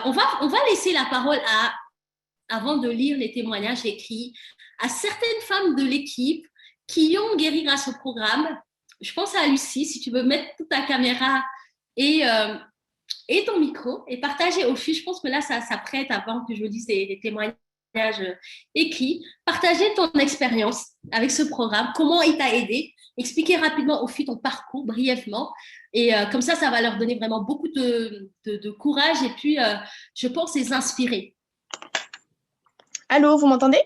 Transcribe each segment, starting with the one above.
on va laisser la parole avant de lire les témoignages écrits, à certaines femmes de l'équipe qui ont guéri grâce au programme. Je pense à Lucie, si tu veux mettre toute ta caméra et, euh, et ton micro et partager au fil. Je pense que là, ça prête avant que je dise les témoignages écrits. Partager ton expérience avec ce programme, comment il t'a aidé, expliquer rapidement au fil ton parcours, brièvement. Et comme ça va leur donner vraiment beaucoup de courage et puis, je pense, les inspirer. Allô, vous m'entendez?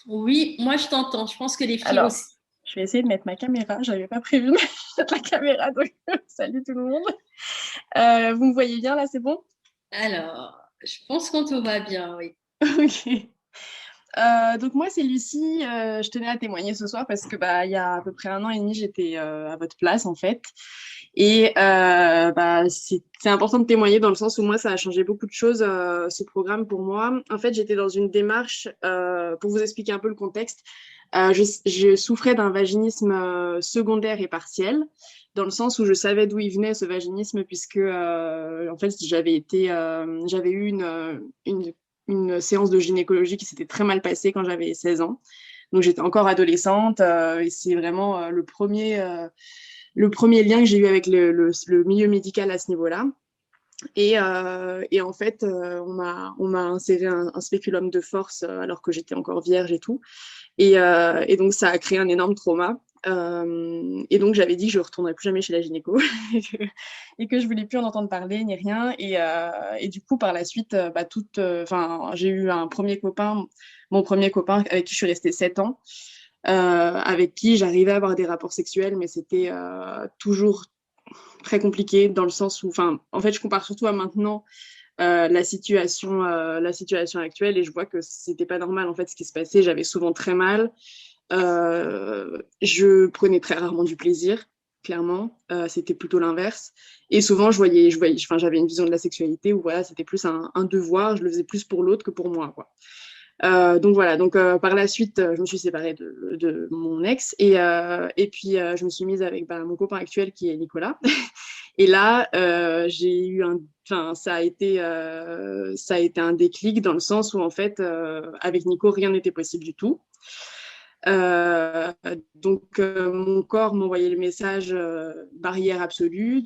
Oui, moi je t'entends. Je pense que les filles Alors, aussi. je vais essayer de mettre ma caméra. Je n'avais pas prévu de mettre la caméra, donc salut tout le monde. Vous me voyez bien là, c'est bon? Alors, je pense qu'on te voit bien, oui. Ok. Donc moi c'est Lucie, je tenais à témoigner ce soir parce que il y a à peu près 1 an et demi j'étais à votre place en fait et c'est important de témoigner dans le sens où moi ça a changé beaucoup de choses ce programme pour moi. En fait j'étais dans une démarche pour vous expliquer un peu le contexte. Je souffrais d'un vaginisme secondaire et partiel dans le sens où je savais d'où il venait ce vaginisme puisque en fait j'avais eu une séance de gynécologie qui s'était très mal passée quand j'avais 16 ans. Donc j'étais encore adolescente et c'est vraiment le premier lien que j'ai eu avec le milieu médical à ce niveau-là. Et en fait, on m'a inséré un spéculum de force alors que j'étais encore vierge et tout. Et donc, ça a créé un énorme trauma. Et donc, j'avais dit que je ne retournerais plus jamais chez la gynéco et que je voulais plus en entendre parler ni rien. Et du coup, par la suite, j'ai eu mon premier copain avec qui je suis restée 7 ans, avec qui j'arrivais à avoir des rapports sexuels, mais c'était toujours très compliqué dans le sens où, en fait, je compare surtout à maintenant la situation actuelle et je vois que c'était pas normal en fait ce qui se passait. J'avais souvent très mal. Je prenais très rarement du plaisir, clairement. C'était plutôt l'inverse. Et souvent, j'avais une vision de la sexualité où voilà, c'était plus un devoir. Je le faisais plus pour l'autre que pour moi, quoi. Donc voilà, par la suite, je me suis séparée de mon ex et puis je me suis mise avec mon copain actuel qui est Nicolas. Et là, j'ai eu ça a été un déclic dans le sens où en fait, avec Nico, rien n'était possible du tout. Euh, mon corps m'envoyait le message barrière absolue.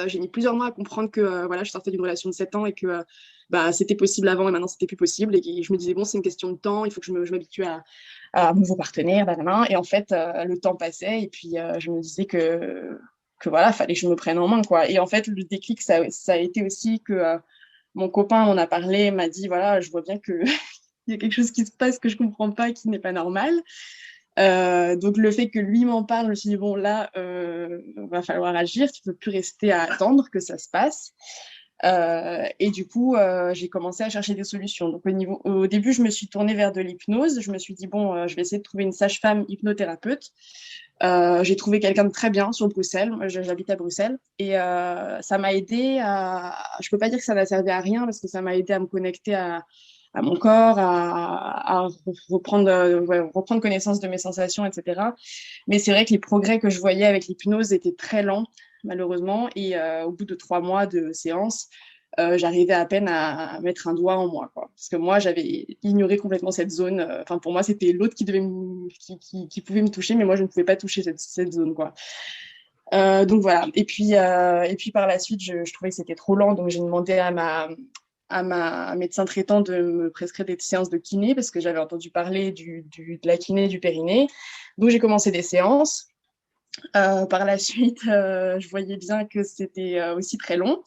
J'ai mis plusieurs mois à comprendre que voilà, je sortais d'une relation de 7 ans et que c'était possible avant et maintenant c'était plus possible. Et je me disais, bon, c'est une question de temps, il faut que je m'habitue à un nouveau partenaire. Blablabla. Et en fait, le temps passait et puis je me disais que voilà, fallait que je me prenne en main, quoi. Et en fait, le déclic, ça a été aussi que mon copain m'en a parlé, m'a dit, voilà, je vois bien qu'il y a quelque chose qui se passe que je comprends pas, qui n'est pas normal. Donc le fait que lui m'en parle, je me suis dit bon là, va falloir agir, tu peux plus rester à attendre que ça se passe. Et du coup, j'ai commencé à chercher des solutions. Donc au début, je me suis tournée vers de l'hypnose. Je me suis dit bon, je vais essayer de trouver une sage-femme hypnothérapeute. J'ai trouvé quelqu'un de très bien sur Bruxelles. Moi, j'habite à Bruxelles et ça m'a aidé à. Je peux pas dire que ça n'a servi à rien parce que ça m'a aidé à me connecter à mon corps, à reprendre, reprendre connaissance de mes sensations, etc. Mais c'est vrai que les progrès que je voyais avec l'hypnose étaient très lents, malheureusement. Et au bout de 3 mois de séance, j'arrivais à peine à mettre un doigt en moi, quoi. Parce que moi, j'avais ignoré complètement cette zone. Enfin, pour moi, c'était l'autre qui pouvait me toucher, mais moi, je ne pouvais pas toucher cette zone, quoi. Donc voilà. Et puis par la suite, je trouvais que c'était trop lent, donc j'ai demandé à ma médecin traitant de me prescrire des séances de kiné parce que j'avais entendu parler de la kiné du périnée. Donc j'ai commencé des séances. Par la suite, je voyais bien que c'était aussi très long.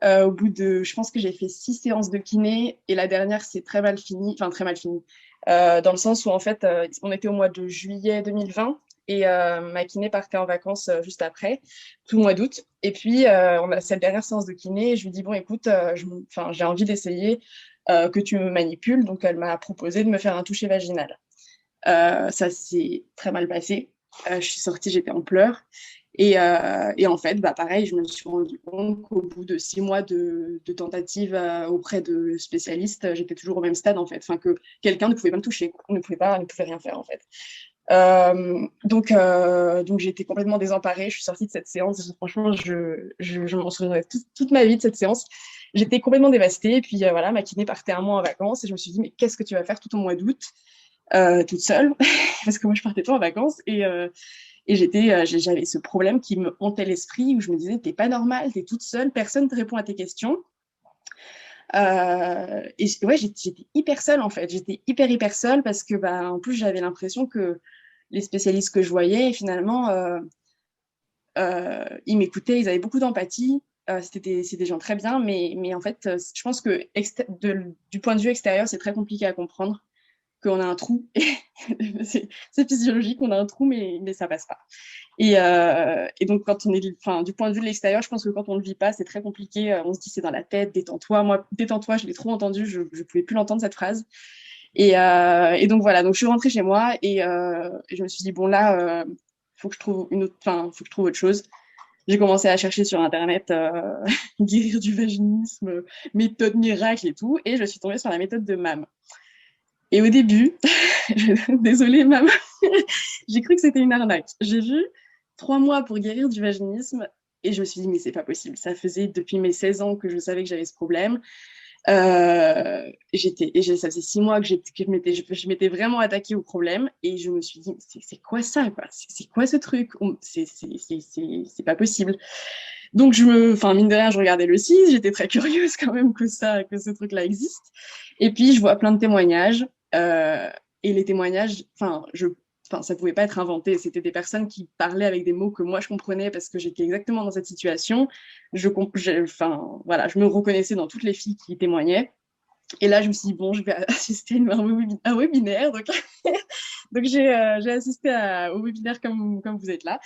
Au bout de, je pense que j'ai fait 6 séances de kiné et la dernière, c'est très mal fini, enfin très mal fini, dans le sens où en fait, on était au mois de juillet 2020 et ma kiné partait en vacances juste après, tout le mois d'août. Et puis, on a cette dernière séance de kiné et je lui dis, bon, écoute, j'ai envie d'essayer que tu me manipules. Donc, elle m'a proposé de me faire un toucher vaginal. Ça s'est très mal passé. Je suis sortie, j'étais en pleurs. Et en fait, pareil, je me suis rendu compte qu'au bout de 6 mois de tentatives auprès de spécialistes, j'étais toujours au même stade, en fait. Enfin, que quelqu'un ne pouvait pas me toucher, ne pouvait rien faire, en fait. Donc j'étais complètement désemparée. Je suis sortie de cette séance. Franchement, je m'en souviendrai toute ma vie de cette séance. J'étais complètement dévastée. Et puis voilà, ma kiné partait un mois en vacances. Et je me suis dit, mais qu'est-ce que tu vas faire tout au mois d'août, toute seule? Parce que moi, je partais pas en vacances. Et j'avais ce problème qui me hantait l'esprit, où je me disais, t'es pas normale, t'es toute seule, personne ne te répond à tes questions. Et ouais, j'étais hyper seule en fait. J'étais hyper seule parce que bah, en plus j'avais l'impression que les spécialistes que je voyais finalement ils m'écoutaient, ils avaient beaucoup d'empathie. C'est des gens très bien, mais en fait je pense que du point de vue extérieur c'est très compliqué à comprendre qu'on a un trou. C'est physiologique, on a un trou, mais ça passe pas. Et donc, quand on est, enfin, du point de vue de l'extérieur, je pense que quand on ne le vit pas, c'est très compliqué. On se dit, c'est dans la tête, détends-toi. Moi, détends-toi, je l'ai trop entendu, je ne pouvais plus l'entendre, cette phrase. Et donc, voilà, donc je suis rentrée chez moi et je me suis dit, bon, là, faut que je trouve faut que je trouve autre chose. J'ai commencé à chercher sur Internet guérir du vaginisme, méthode miracle et tout. Et je suis tombée sur la méthode de MAM. Et au début, désolée, maman, j'ai cru que c'était une arnaque. J'ai vu 3 mois pour guérir du vaginisme et je me suis dit, mais c'est pas possible. Ça faisait depuis mes 16 ans que je savais que j'avais ce problème. Ça faisait 6 mois que je m'étais vraiment attaquée au problème et je me suis dit, c'est quoi ça, quoi? C'est quoi ce truc? C'est pas possible. Donc, mine de rien, je regardais le site, j'étais très curieuse quand même que ce truc-là existe. Et puis, je vois plein de témoignages. Et les témoignages, ça pouvait pas être inventé. C'était des personnes qui parlaient avec des mots que moi je comprenais parce que j'étais exactement dans cette situation. Voilà, je me reconnaissais dans toutes les filles qui témoignaient. Et là, je me suis dit, bon, je vais assister à un webinaire. Donc j'ai assisté au webinaire comme vous êtes là.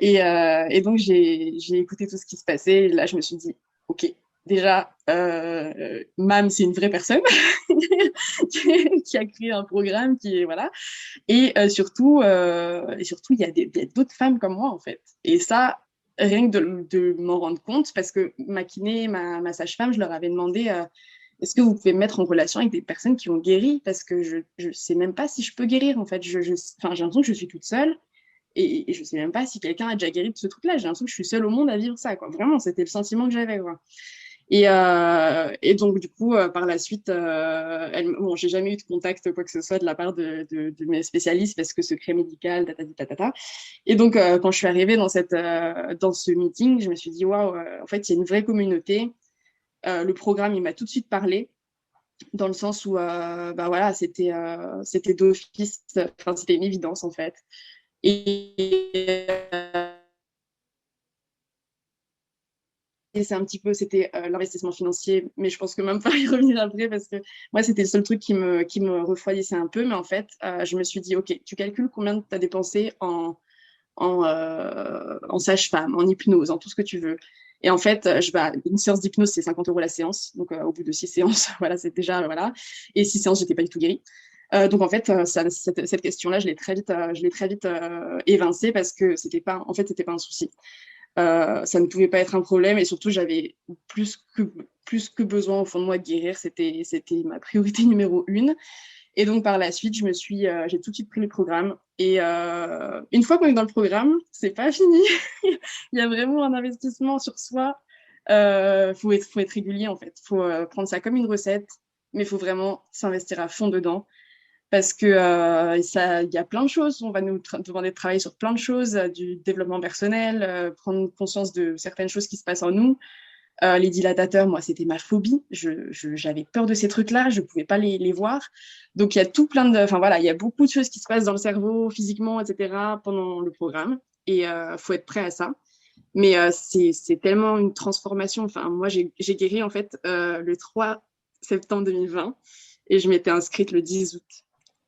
Et donc, j'ai écouté tout ce qui se passait. Et là, je me suis dit, OK, déjà, Mam, c'est une vraie personne qui a créé un programme qui est, voilà. Et surtout, il y a d'autres femmes comme moi, en fait. Et ça, rien que de m'en rendre compte, parce que ma kiné, ma sage-femme, je leur avais demandé est-ce que vous pouvez me mettre en relation avec des personnes qui ont guéri? Parce que je ne sais même pas si je peux guérir, en fait. J'ai l'impression que je suis toute seule. Et je ne sais même pas si quelqu'un a déjà guéri de ce truc-là. J'ai l'impression que je suis seule au monde à vivre ça, quoi. Vraiment, c'était le sentiment que j'avais, quoi. Et donc, du coup, par la suite, bon, j'ai jamais eu de contact, quoi que ce soit, de la part de mes spécialistes, parce que secret médical, tatata. Et donc, quand je suis arrivée dans ce meeting, je me suis dit, waouh, en fait, il y a une vraie communauté. Le programme, il m'a tout de suite parlé, dans le sens où, bah voilà, c'était d'office, enfin, c'était une évidence, en fait. Et c'est un petit peu, c'était l'investissement financier, mais je pense que même pas y revenir après parce que moi, c'était le seul truc qui me refroidissait un peu. Mais en fait, je me suis dit, OK, tu calcules combien tu as dépensé en sage-femme, en hypnose, en tout ce que tu veux. Et en fait, une séance d'hypnose, c'est 50 € la séance. Donc, au bout de 6 séances, voilà, c'est déjà, voilà. Et 6 séances, j'étais pas du tout guérie. Donc, en fait, cette question-là, je l'ai très vite évincée parce que c'était pas un souci. Ça ne pouvait pas être un problème et surtout j'avais plus que besoin au fond de moi de guérir, c'était ma priorité numéro 1. Et donc par la suite j'ai tout de suite pris le programme et une fois qu'on est dans le programme, c'est pas fini. Il y a vraiment un investissement sur soi. Faut être régulier en fait, faut prendre ça comme une recette, mais il faut vraiment s'investir à fond dedans. Parce que il y a plein de choses. On va nous demander de travailler sur plein de choses, du développement personnel, prendre conscience de certaines choses qui se passent en nous. Les dilatateurs, moi, c'était ma phobie. J'avais peur de ces trucs-là. Je ne pouvais pas les voir. Donc, il y a enfin voilà, il y a beaucoup de choses qui se passent dans le cerveau, physiquement, etc. pendant le programme. Et faut être prêt à ça. Mais c'est tellement une transformation. Enfin, moi, j'ai guéri en fait le 3 septembre 2020 et je m'étais inscrite le 10 août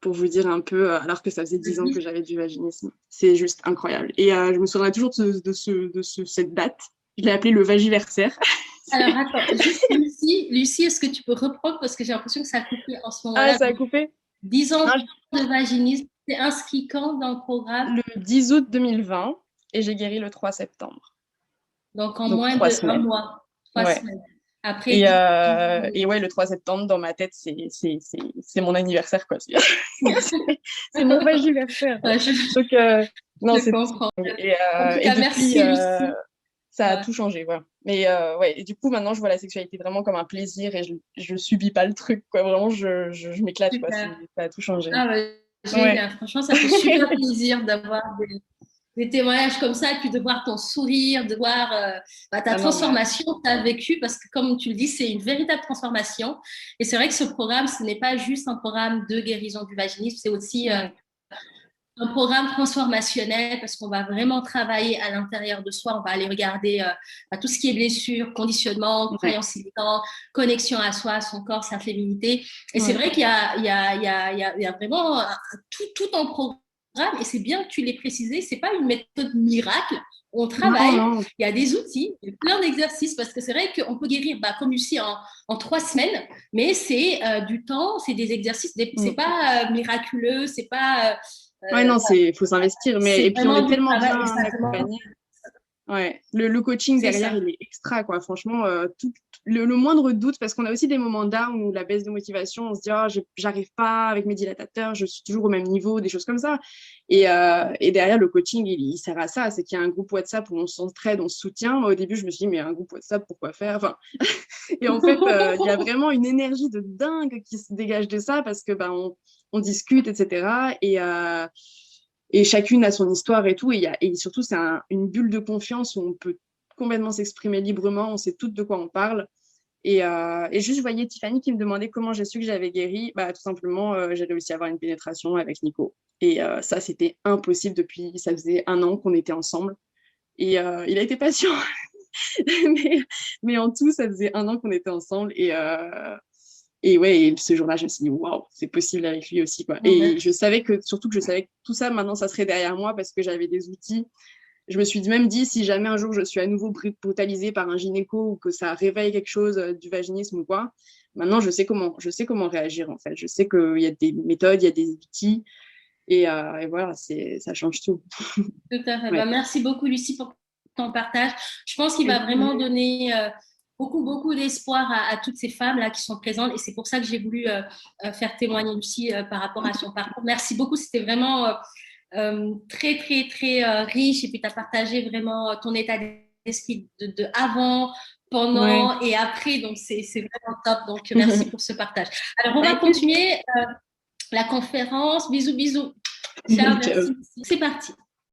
pour vous dire un peu, alors que ça faisait 10 ans que j'avais du vaginisme. C'est juste incroyable. Et je me souviendrai toujours de cette date. Je l'ai appelé le vagiversaire. Alors, attends, juste Lucie, est-ce que tu peux reprendre parce que j'ai l'impression que ça a coupé en ce moment-là. Ah, ça a coupé 10 ans de vaginisme. C'est inscrit quand dans le programme? Le 10 août 2020 et j'ai guéri le 3 septembre. Donc, en moins de 1 mois, 3 semaines. Après, Et ouais, le 3 septembre, dans ma tête, c'est mon anniversaire, quoi. C'est mon anniversaire. je, Donc, non, je c'est comprends. En tout et cas, depuis, merci Lucie. ça a Ouais, tout changé, voilà. Mais ouais, et du coup, maintenant, je vois la sexualité vraiment comme un plaisir et je subis pas le truc, quoi. Vraiment, je m'éclate, quoi. super. Ça a tout changé. Ah, Ouais. génial. Franchement, ça fait super plaisir d'avoir des témoignages comme ça et puis de voir ton sourire, de voir ta Ah non, bah, transformation que tu as vécue parce que comme tu le dis, c'est une véritable transformation. Et c'est vrai que ce programme, ce n'est pas juste un programme de guérison du vaginisme, c'est aussi ouais. un programme transformationnel parce qu'on va vraiment travailler à l'intérieur de soi. On va aller regarder tout ce qui est blessure, conditionnement, Ouais. croyances limitantes, connexion à soi, à son corps, sa féminité. Et c'est Ouais. vrai il y a vraiment tout en programme. Et c'est bien que tu l'aies précisé, c'est pas une méthode miracle. On Non, travaille, non. il y a des outils, il y a plein d'exercices parce que c'est vrai qu'on peut guérir, comme ici, en 3 semaines, mais c'est du temps, c'est des exercices, c'est Mm. pas miraculeux, c'est pas Ouais, non, faut s'investir. c'est Et puis, on vraiment est du tellement travail, bien exactement. accompagnés. Ouais, le coaching C'est derrière, ça. il est extra, quoi. Franchement, le moindre doute, parce qu'on a aussi des moments down où la baisse de motivation, on se dit, oh, j'arrive pas avec mes dilatateurs, je suis toujours au même niveau, des choses comme ça. Et derrière, le coaching, il sert à ça. C'est qu'il y a un groupe WhatsApp où on s'entraide, on se soutient. Moi, au début, je me suis dit, mais un groupe WhatsApp, pourquoi faire? Enfin, et en fait, il y a vraiment une énergie de dingue qui se dégage de ça parce que on discute, etc. Et chacune a son histoire et tout. Et surtout, c'est une bulle de confiance où on peut complètement s'exprimer librement, on sait toutes de quoi on parle. Et juste, je voyais Tiffany qui me demandait comment j'ai su que j'avais guéri. Tout simplement, j'ai réussi à avoir une pénétration avec Nico. Et ça, c'était impossible depuis, ça faisait 1 an qu'on était ensemble. Et il a été patient. mais, mais en tout, ça faisait 1 an qu'on était ensemble. Et ouais, et ce jour-là, je me suis dit, waouh, c'est possible avec lui aussi, quoi. Et surtout que je savais que tout ça, maintenant, ça serait derrière moi parce que j'avais des outils. Je me suis même dit, si jamais un jour je suis à nouveau brutalisée par un gynéco ou que ça réveille quelque chose du vaginisme ou quoi, maintenant, je sais comment réagir, en fait. Je sais qu'il y a des méthodes, il y a des outils. Et voilà, ça change tout. Tout à fait. Ouais. Merci beaucoup, Lucie, pour ton partage. Je pense qu'il va Avec vraiment plaisir. donner beaucoup d'espoir à toutes ces femmes-là qui sont présentes. Et c'est pour ça que j'ai voulu faire témoigner Lucie par rapport à son parcours. Merci beaucoup. C'était vraiment très, très riche. Et puis, tu as partagé vraiment ton état d'esprit de avant, Ouais. pendant et après. Donc, c'est vraiment top. Donc, merci pour ce partage. Alors, on va Avec plaisir. continuer la conférence. Bisous, bisous. Ciao, Ciao. merci. C'est parti.